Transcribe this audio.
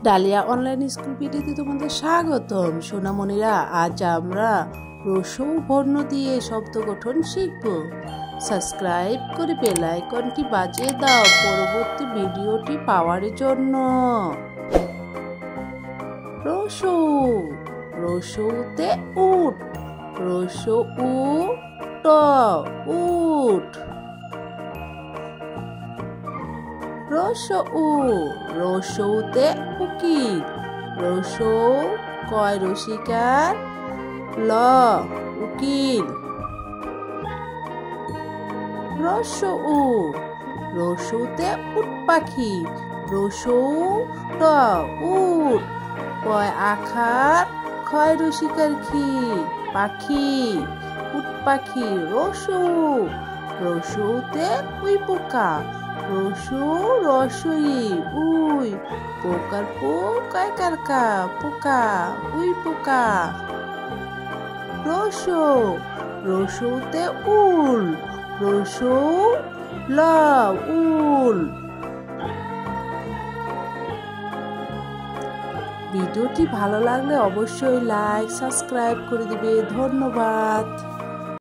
Dahlia online school ভিডিওতে তোমাদের স্বাগতম সোনামণিরা। আজ আমরা রসৌ বর্ণ দিয়ে শব্দ গঠন শিখব। সাবস্ক্রাইব করে বেল আইকনটি বাজিয়ে দাও পরবর্তী ভিডিওটি পাওয়ার জন্য। রসৌ, রসৌতে উট, রসৌ ট উট। রসৌ, রসৌতে উকিল, রসৌ কয় রসিকার ল উকিল। রসৌ, রসৌতে উট পাখি, রসৌ ট উট কয় আখার ক্ষয় রসিকার খি পাখি উট পাখি। রসৌ, রসৌতে উই পোকা, রসৌ রসই উই পোকার পোকায় কারকা পোকা উই পোকা। রসৌ, রসৌতে উল, রসৌ ল উল। ভিডিওটি ভালো লাগলে অবশ্যই লাইক সাবস্ক্রাইব করে দিবে। ধন্যবাদ।